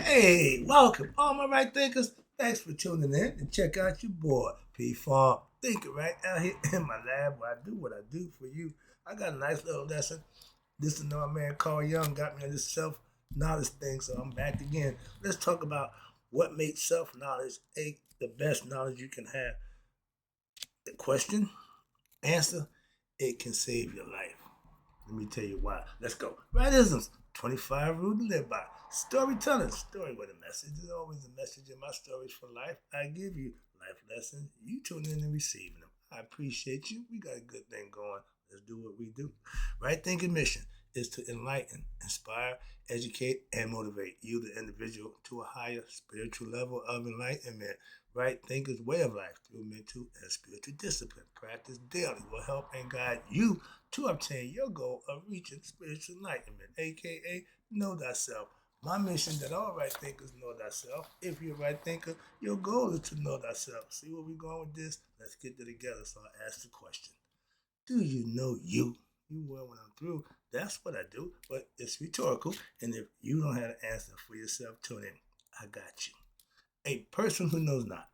Hey, welcome, all my right thinkers. Thanks for tuning in and check out your boy, P Farm Thinker, right out here in my lab where I do what I do for you. I got a nice little lesson. This is my man Carl Young got me on this self knowledge thing, so I'm back again. Let's talk about what makes self knowledge the best knowledge you can have. The question, answer, it can save your life. Let me tell you why. Let's go. Rightisms, 25 rules to live by. Storytelling, story with a message. There's always a message in my stories for life. I give you life lessons. You tune in and receiving them. I appreciate you. We got a good thing going. Let's do what we do. Right thinking mission is to enlighten, inspire, educate, and motivate you, the individual, to a higher spiritual level of enlightenment. Right thinkers' way of life through mental and spiritual discipline. Practice daily will help and guide you to obtain your goal of reaching spiritual enlightenment, aka know thyself. My mission that all right thinkers know thyself. If you're a right thinker, your goal is to know thyself. See where we're going with this? Let's get it together. So I ask the question. Do you know you? You will when I'm through. That's what I do, but it's rhetorical. And if you don't have an answer for yourself, tune in. I got you. A person who knows not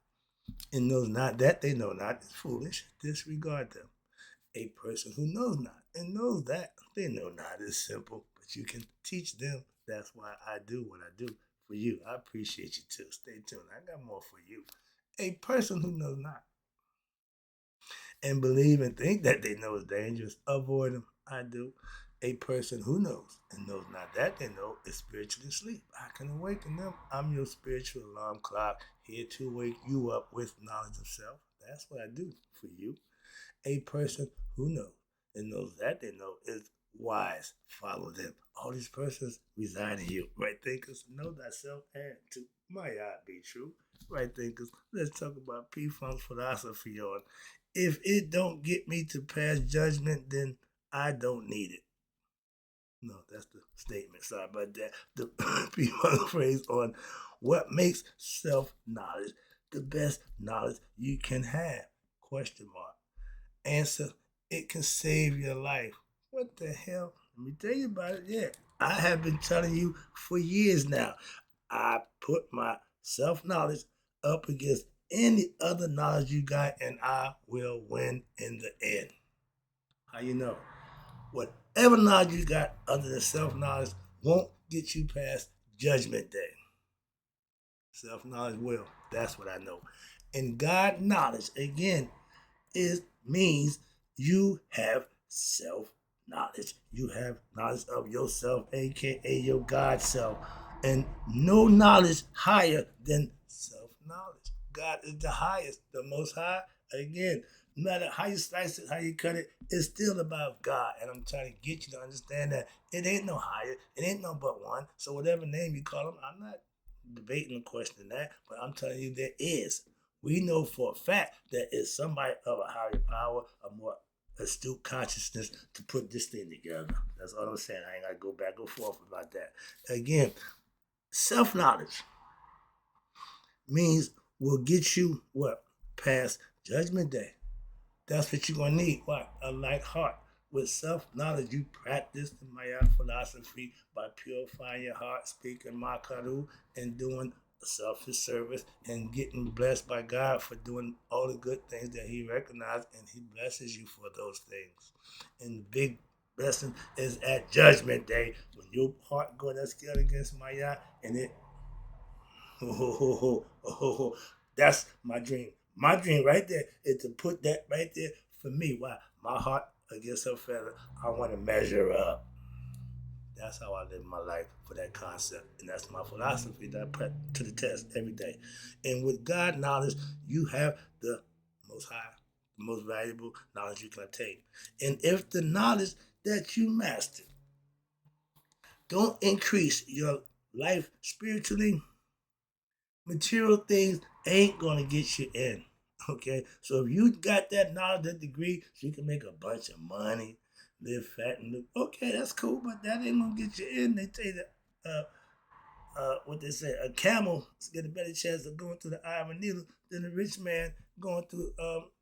and knows not that they know not is foolish. Disregard them. A person who knows not and knows that they know not is simple, but you can teach them. That's why I do what I do for you. I appreciate you too. Stay tuned. I got more for you. A person who knows not and believe and think that they know is dangerous, avoid them. I do. A person who knows and knows not that they know is spiritually asleep. I can awaken them. I'm your spiritual alarm clock here to wake you up with knowledge of self. That's what I do for you. A person who knows and knows that they know is wise. Follow them. All these persons reside in you. Right thinkers, know thyself and to my eye be true. Right thinkers, let's talk about P Funk's philosophy on if it don't get me to pass judgment, then I don't need it. No, that's the statement. Sorry about that. The P Funk phrase on what makes self knowledge the best knowledge you can have. Question mark. Answer, it can save your life. What the hell? Let me tell you about it. Yeah, I have been telling you for years now. I put my self knowledge up against any other knowledge you got, and I will win in the end. How you know? Whatever knowledge you got other than self knowledge won't get you past judgment day. Self knowledge will. That's what I know. And God knowledge, again, it means you have self knowledge. You have knowledge of yourself, aka your God self. And no knowledge higher than self knowledge. God is the highest, the most high. Again, no matter how you slice it, how you cut it, it's still about God. And I'm trying to get you to understand that it ain't no higher, it ain't no but one. So whatever name you call him, I'm not debating and questioning that, but I'm telling you there is. We know for a fact that it's somebody of a higher power, a more astute consciousness to put this thing together. That's all I'm saying. I ain't got to go back and forth about that. Again, self knowledge means will get you what? Past judgment day. That's what you're going to need. What? A light heart. With self knowledge, you practice the Maya philosophy by purifying your heart, speaking Makaru, and doing selfish service and getting blessed by God for doing all the good things that He recognized, and He blesses you for those things. And the big blessing is at Judgment Day when your heart goes that scale against Maya, and it that's my dream. My dream right there is to put that right there for me. Why? My heart against her feather. I want to measure up. That's how I live my life for that concept. And that's my philosophy that I put to the test every day. And with God knowledge, you have the most high, the most valuable knowledge you can attain. And if the knowledge that you master don't increase your life spiritually, material things ain't gonna get you in. Okay, so if you got that knowledge, that degree, so you can make a bunch of money, live fat and live, okay, that's cool, but that ain't gonna get you in. They tell you that what they say, a camel get a better chance of going through the eye of a needle than a rich man going through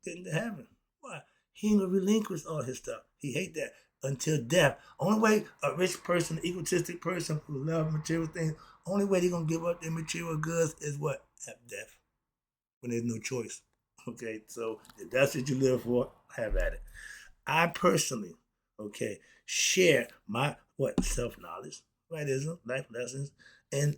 getting to heaven. Why? he ain't gonna relinquish all his stuff. He hate that until death. Only way a rich person, egotistic person who love material things, only way they gonna give up their material goods is what? At death. When there's no choice. Okay, so if that's what you live for, have at it. I personally, okay, share my what self-knowledge, rightism, life lessons, and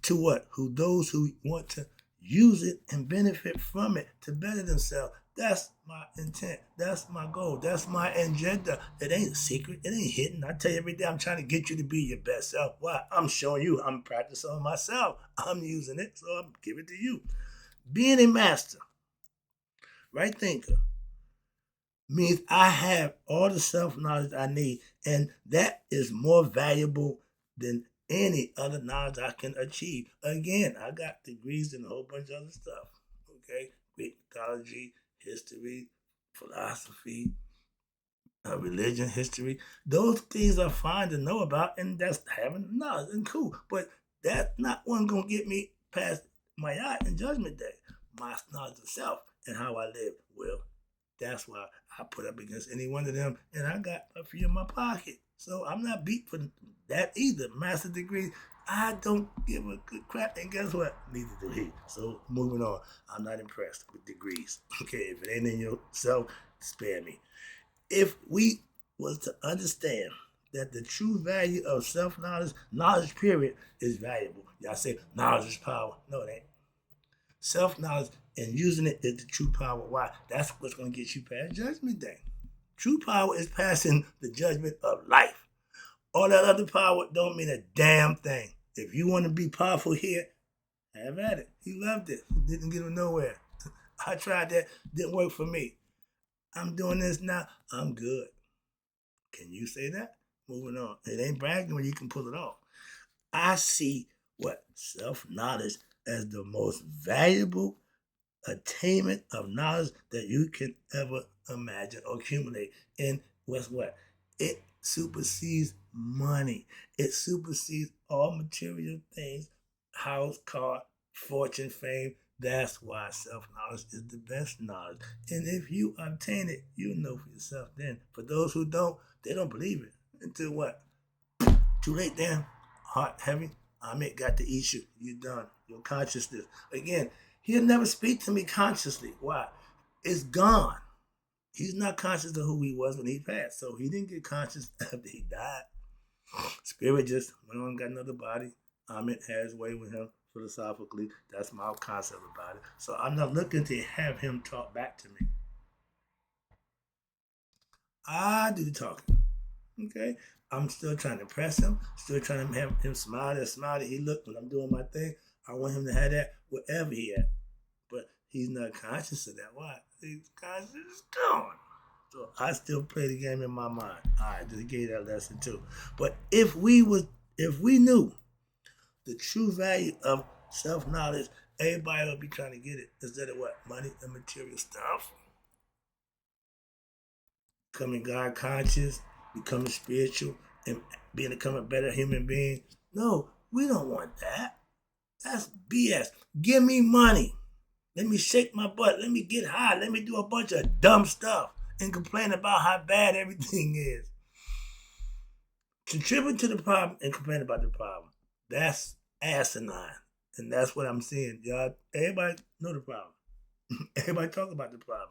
to what? Who those who want to use it and benefit from it to better themselves. That's my intent. That's my goal. That's my agenda. It ain't secret. It ain't hidden. I tell you every day I'm trying to get you to be your best self. Why? I'm showing you. I'm practicing on myself. I'm using it, so I'm giving it to you. Being a master, right thinker, means I have all the self-knowledge I need, and that is more valuable than any other knowledge I can achieve. Again, I got degrees in a whole bunch of other stuff. Okay, Greek mythology, history, philosophy, religion, history. Those things are fine to know about, and that's having knowledge and cool. But that's not one gonna get me past my yacht and judgment day. My knowledge of self and how I live will. That's why I put up against any one of them, and I got a few in my pocket. So I'm not beat for that either. Master degree, I don't give a good crap, and guess what? Neither do he. So moving on, I'm not impressed with degrees. Okay, if it ain't in yourself, spare me. If we was to understand that the true value of self-knowledge, knowledge period, is valuable. Y'all say knowledge is power. No, it ain't. Self-knowledge and using it is the true power. Why? That's what's going to get you past judgment day. True power is passing the judgment of life. All that other power don't mean a damn thing. If you want to be powerful here, have at it. He loved it. Didn't get him nowhere. I tried that. Didn't work for me. I'm doing this now. I'm good. Can you say that? Moving on. It ain't bragging when you can pull it off. I see what self-knowledge as the most valuable attainment of knowledge that you can ever imagine or accumulate. And what's what? It supersedes money. It supersedes all material things, house, car, fortune, fame. That's why self-knowledge is the best knowledge. And if you obtain it, you'll know for yourself then. For those who don't, they don't believe it. Until what? Too late then. Heart heavy. Got to eat you. You're done. Your consciousness. Again, he'll never speak to me consciously. Why? It's gone. He's not conscious of who he was when he passed. So he didn't get conscious after he died. Spirit just went on and got another body. Amit has way with him philosophically. That's my concept about it. So I'm not looking to have him talk back to me. I do the talking. Okay? I'm still trying to impress him, still trying to have him smile that he looked when I'm doing my thing. I want him to have that wherever he at. But he's not conscious of that. Why? His conscious is gone. So I still play the game in my mind. I just gave that lesson too. But if we knew the true value of self-knowledge, everybody would be trying to get it instead of what? Money and material stuff. Becoming God conscious, becoming spiritual, and becoming a better human being. No, we don't want that. That's BS. Give me money. Let me shake my butt. Let me get high. Let me do a bunch of dumb stuff and complain about how bad everything is. Contribute to the problem and complain about the problem. That's asinine. And that's what I'm seeing. Y'all, everybody know the problem. Everybody talk about the problem.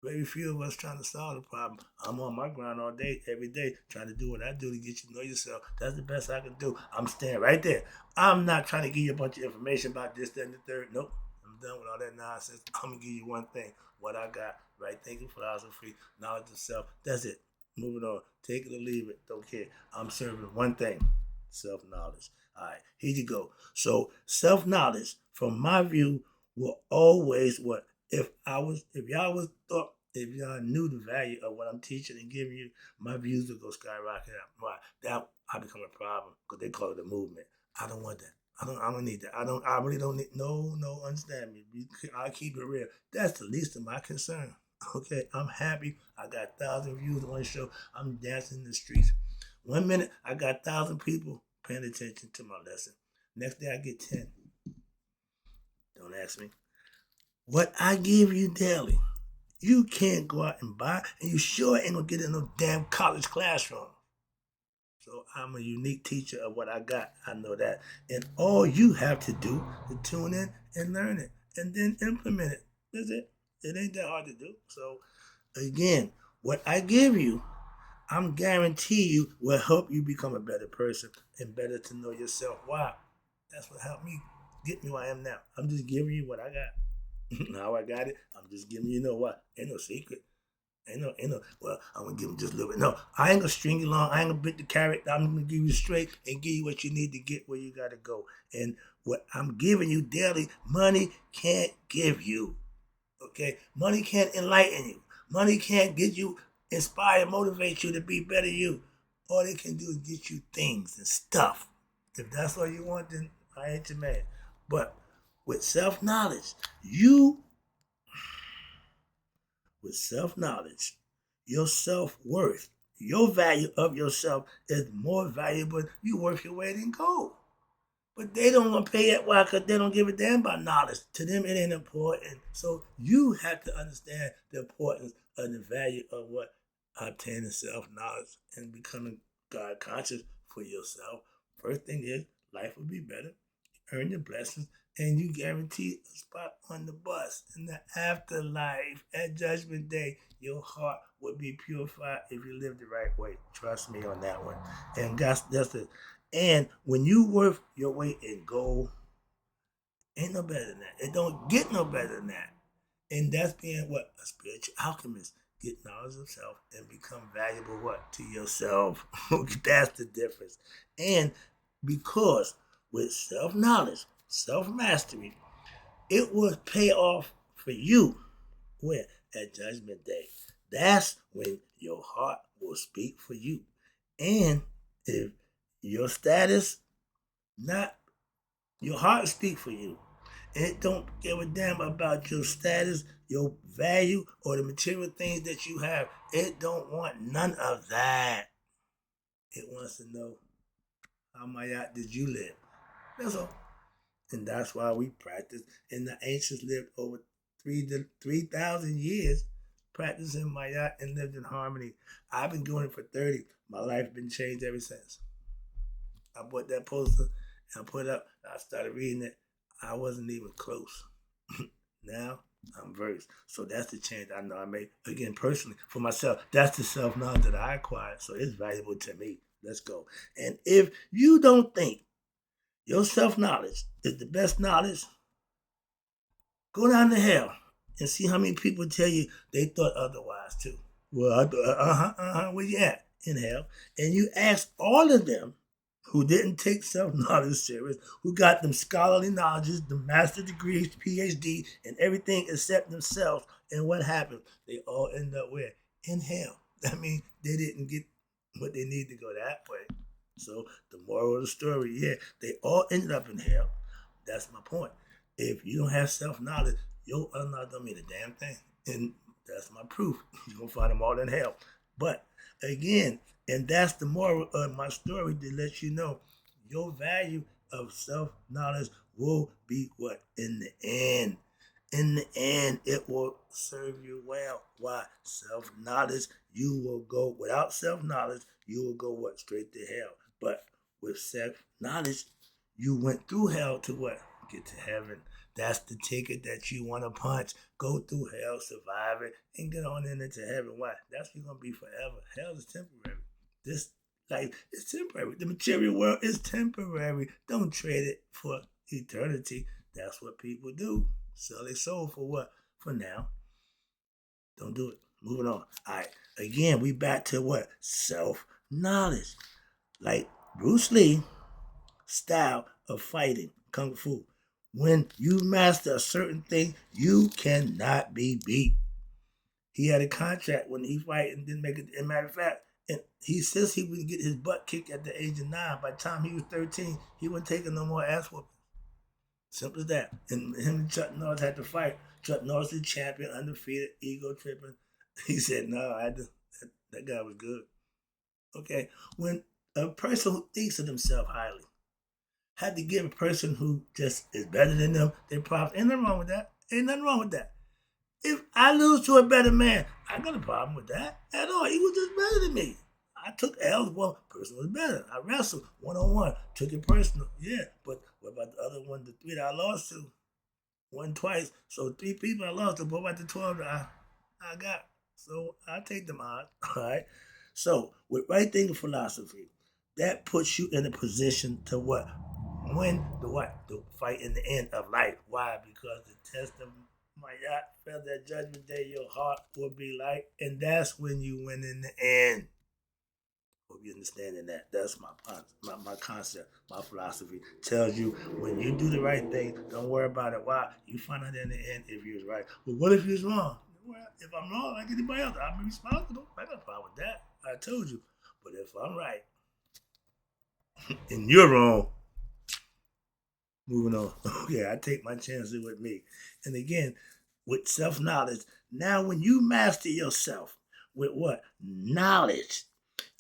Very few of us trying to solve the problem. I'm on my grind all day, every day, trying to do what I do to get you to know yourself. That's the best I can do. I'm staying right there. I'm not trying to give you a bunch of information about this, that, and the third. Nope. I'm done with all that nonsense. I'm going to give you one thing. What I got. Right thinking, philosophy, knowledge of self. That's it. Moving on. Take it or leave it. Don't care. I'm serving one thing. Self-knowledge. All right. Here you go. So self-knowledge, from my view, will always what? If y'all knew the value of what I'm teaching and giving you, my views would go skyrocket up. Why? That I become a problem because they call it a movement. I don't want that. I don't need that. I really don't need. No, understand me. I keep it real. That's the least of my concern. Okay, I'm happy. I got 1,000 views on the show. I'm dancing in the streets. 1 minute, I got 1,000 people paying attention to my lesson. Next day, I get 10. Don't ask me. What I give you daily you can't go out and buy, and you sure ain't gonna get in no damn college classroom. So I'm a unique teacher of what I got. I know that. And all you have to do is tune in and learn it and then implement it. That's it. It ain't that hard to do. So again, what I give you, I'm guarantee you will help you become a better person and better to know yourself. Why? That's what helped me get me where I am now. I'm just giving you what I got. How I got it, I'm just giving you know what. Ain't no secret. Ain't no, well, I'm gonna give him just a little bit. No, I ain't gonna string you along. I ain't gonna bit the carrot. I'm gonna give you straight and give you what you need to get where you gotta go. And what I'm giving you daily, money can't give you. Okay? Money can't enlighten you. Money can't get you inspired, motivate you to be better you. All it can do is get you things and stuff. If that's all you want, then I ain't your man. But with self-knowledge, with self-knowledge, your self-worth, your value of yourself is more valuable. You worth your weight in gold. But they don't want to pay that. Why? Because they don't give a damn about knowledge. To them, it ain't important. So you have to understand the importance of the value of what obtaining self-knowledge and becoming God conscious for yourself. First thing is, life will be better. Earn your blessings, and you guarantee a spot on the bus in the afterlife. At Judgment Day, your heart will be purified if you live the right way. Trust me on that one. And that's it. And when you worth your weight in gold, ain't no better than that. It don't get no better than that. And that's being what? A spiritual alchemist. Get knowledge of self and become valuable what? To yourself. That's the difference. And because with self-knowledge, self-mastery, it will pay off for you when? At Judgment Day. That's when your heart will speak for you. And if your status, not your heart speak for you. It don't give a damn about your status, your value, or the material things that you have. It don't want none of that. It wants to know how Mayat did you live. That's all. And that's why we practice. And the ancients lived over 3,000 years practicing Mayat and lived in harmony. I've been doing it for 30. My life been changed ever since. I bought that poster and I put it up. I started reading it. I wasn't even close. Now I'm versed. So that's the change I know I made. Again, personally, for myself, that's the self-knowledge that I acquired. So it's valuable to me. Let's go. And if you don't think your self-knowledge is the best knowledge, go down to hell and see how many people tell you they thought otherwise too. Well, I thought, where you at? In hell. And you ask all of them who didn't take self-knowledge serious, who got them scholarly knowledges, the master degrees, PhD, and everything except themselves. And what happened? They all end up where? In hell. That means they didn't get what they need to go that way. So the moral of the story, yeah, they all ended up in hell. That's my point. If you don't have self-knowledge, your unknowledge don't mean a damn thing. And that's my proof. You're going to find them all in hell. But again, and that's the moral of my story to let you know your value of self-knowledge will be what? In the end. In the end, it will serve you well. Why? Self-knowledge, you will go, without self-knowledge, you will go what? Straight to hell. But with self-knowledge, you went through hell to what? Get to heaven. That's the ticket that you want to punch. Go through hell, survive it, and get on into heaven. Why? That's where you're going to be forever. Hell is temporary. This life is temporary. The material world is temporary. Don't trade it for eternity. That's what people do. Sell their soul for what? For now. Don't do it. Moving on. All right. Again, we back to what? Self-knowledge. Like Bruce Lee style of fighting, Kung Fu. When you master a certain thing, you cannot be beat. He had a contract when he fight and didn't make it. As a matter of fact, and he says he would get his butt kicked at the age of 9. By the time he was 13, he wasn't taking no more ass whooping. Simple as that. And him and Chuck Norris had to fight. Chuck Norris is champion, undefeated, ego tripping. He said, no, that guy was good. Okay. When a person who thinks of themselves highly had to give a person who just is better than them their props, ain't nothing wrong with that. Ain't nothing wrong with that. If I lose to a better man, I got a problem with that at all. He was just better than me. I took L's. One person was better. I wrestled 1-on-1, took it personal. Yeah, but what about the other one, the 3 that I lost to? Won twice. So 3 people I lost to. What about the 12 that I got? So I take them out. All right. So with right thinking philosophy, that puts you in a position to what? Win the what? The fight in the end of life. Why? Because the test of my yacht fell that judgment day, your heart will be light, and that's when you win in the end. Hope you understanding that. That's my concept, my philosophy. Tells you when you do the right thing, don't worry about it. Why? You find out in the end if you was right. But what if you was wrong? Well, if I'm wrong, like anybody else, I'll be responsible. I got a problem with that. I told you. But if I'm right and you're wrong, moving on. Okay, I take my chances with me. And again, with self knowledge. Now, when you master yourself with what? Knowledge,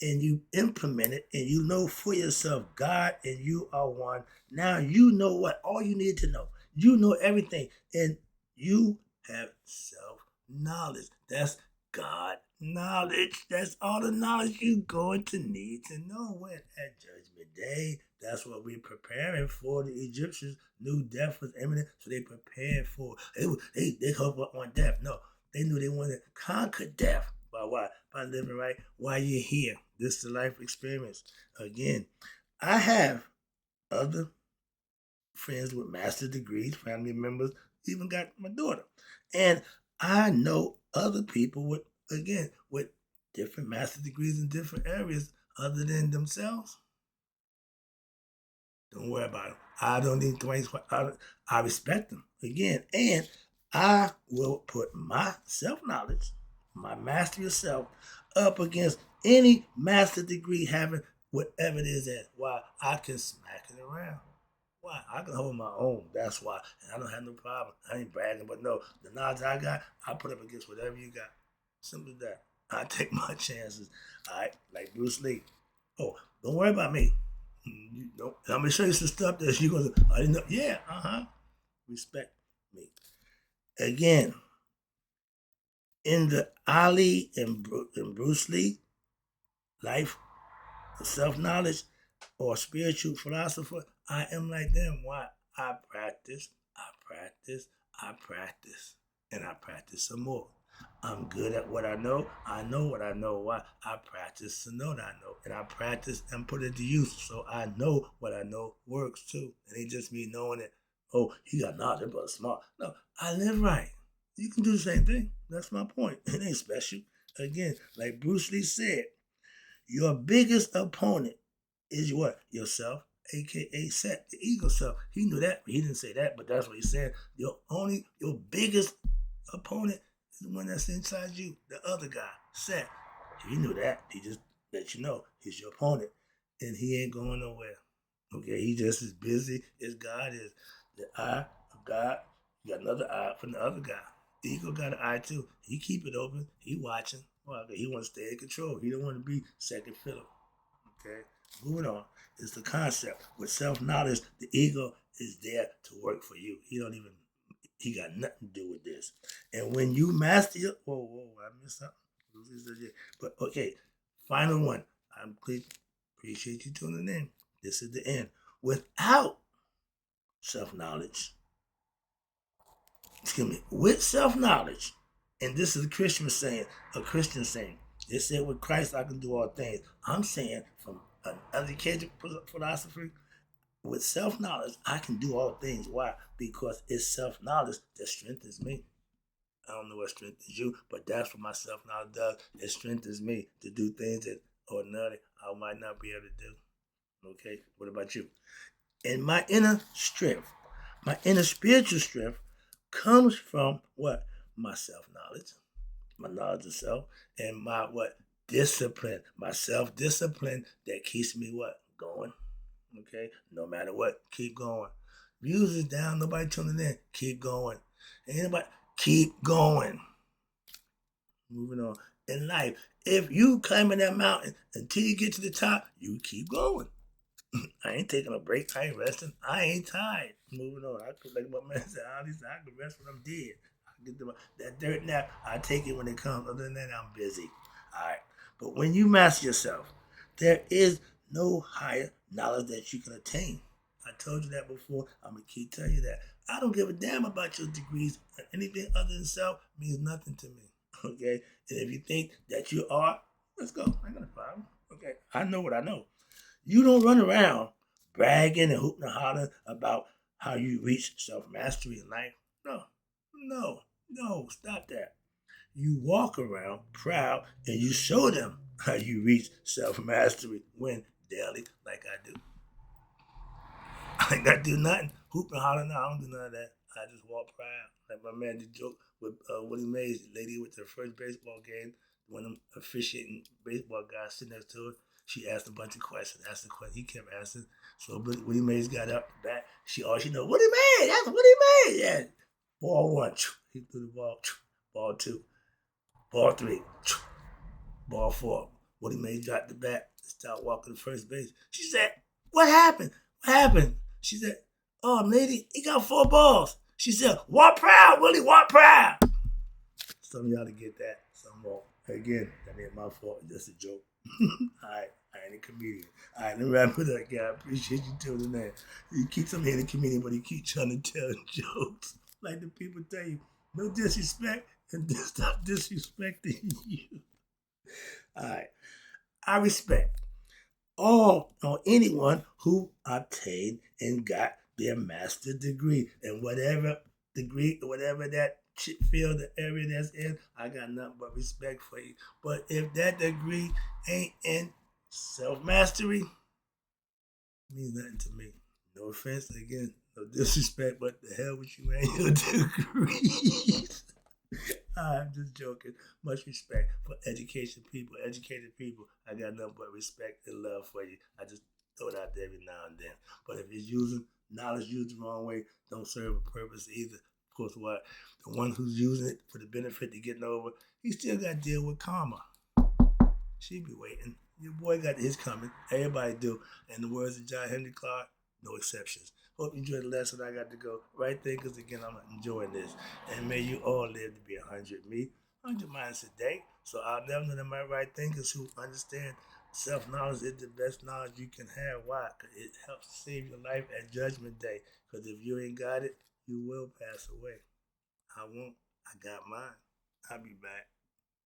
and you implement it and you know for yourself, God and you are one. Now you know what? All you need to know. You know everything. And you have self knowledge. That's God knowledge. That's all the knowledge you're going to need to know when at Judgment Day. That's what we're preparing for. The Egyptians knew death was imminent, so they prepared for it. They hope up on death. No, they knew they wanted to conquer death. By what? By living right while you're here. This is the life experience. Again, I have other friends with master's degrees, family members, even got my daughter. And I know other people with different master's degrees in different areas other than themselves. Don't worry about them. I don't need to waste. I respect them again, and I will put my self knowledge, my mastery of self, up against any master degree having whatever it is at. Why I can smack it around. Why I can hold my own. That's why, and I don't have no problem. I ain't bragging, but no, the knowledge I got, I put up against whatever you got. Simple as that. I take my chances. All right, like Bruce Lee. Oh, don't worry about me. You know, I'm gonna show you some stuff that you gonna. I didn't know. Yeah, respect me. Again, in the Ali and Bruce Lee life, self knowledge, or spiritual philosopher, I am like them. Why? I practice, I practice, I practice, and I practice some more. I'm good at what I know. I know what I know. Why? I practice to know that I know. And I practice and put it to use. So I know what I know works too. And it just me knowing it. Oh, he got knowledge, but smart. No, I live right. You can do the same thing. That's my point. It ain't special. Again, like Bruce Lee said, your biggest opponent is what? Yourself, aka Set, the ego self. He knew that, but he didn't say that, but that's what he said. Your biggest opponent is the one that's inside you, the other guy, Set. He knew that. He just let you know he's your opponent. And he ain't going nowhere. Okay, he just as busy as God is. The eye of God, you got another eye from the other guy. The ego got an eye too. He keep it open. He watching. Well, he want to stay in control. He don't want to be second fiddle. Okay, moving on. It's the concept. With self-knowledge, the ego is there to work for you. He got nothing to do with this. And when you master it, whoa, I missed something. But okay, final one. I appreciate you tuning in. This is the end. Without self-knowledge, with self-knowledge, and this is a Christian saying. They said with Christ I can do all things. I'm saying from an educated philosophy, with self-knowledge, I can do all things. Why? Because it's self-knowledge that strengthens me. I don't know what strengthens you, but that's what my self-knowledge does. It strengthens me to do things that ordinarily I might not be able to do. Okay, what about you? And my inner strength, my inner spiritual strength comes from what? My self-knowledge, my knowledge of self, and my what? Discipline, my self-discipline that keeps me what? Going. Okay? No matter what, keep going. Music's down, nobody tuning in. Keep going. Anybody? Keep going. Moving on. In life, if you climbing that mountain until you get to the top, you keep going. I ain't taking a break. I ain't resting. I ain't tired. Moving on. I could like my man said, I can rest when I'm dead. Get that dirt nap, I take it when it comes. Other than that, I'm busy. All right. But when you master yourself, there is no higher knowledge that you can attain. I told you that before. I'm going to keep telling you that. I don't give a damn about your degrees. Anything other than self means nothing to me. Okay? And if you think that you are, let's go. I ain't got a problem. Okay? I know what I know. You don't run around bragging and hooting and hollering about how you reach self-mastery in life. No, stop that. You walk around proud and you show them how you reach self-mastery when daily, like I do. I ain't got to do nothing. Hoop and holler, no, I don't do none of that. I just walk proud. Like my man did joke with Willie Mays, the lady with the first baseball game, one of them officiating baseball guys sitting next to her. She asked a bunch of questions. Asked the question. He kept asking. So Willie Mays got up the bat. All she know, Willie Mays, that's Willie Mays. Yeah. Ball one. He threw the ball. Ball two. Ball three. Ball four. Willie Mays got the bat. Started walking to first base. She said, what happened? What happened? She said, oh, lady, he got 4 balls. She said, walk proud, Willie, walk proud. Some of y'all to get that. Some won't. Again, that ain't my fault. Just a joke. All right. I ain't a comedian. All right, let me wrap it up, guy. I appreciate you tuning in. You keep some here a comedian, but you keep trying to tell jokes. Like the people tell you, no disrespect, and stop disrespecting you. All right. I respect all or anyone who obtained and got their master degree. And whatever degree, whatever that field, the area that's in, I got nothing but respect for you. But if that degree ain't in self-mastery, it means nothing to me. No offense, again, no disrespect, but the hell with you and your degrees. I'm just joking. Much respect for educated people. I got nothing but respect and love for you. I just throw it out there every now and then. But if it's using knowledge used the wrong way, don't serve a purpose either. Of course, what? The one who's using it for the benefit of getting over, he still got to deal with karma. She be waiting. Your boy got his coming. Everybody do. In the words of John Henry Clark, no exceptions. Hope you enjoyed the lesson. I got to go. Right thinkers, again, I'm enjoying this. And may you all live to be 100. Me, 100 miles a day. So I'll never know that my right thinkers who understand self-knowledge is the best knowledge you can have. Why? Because it helps save your life at Judgment Day. Because if you ain't got it, you will pass away. I won't. I got mine. I'll be back.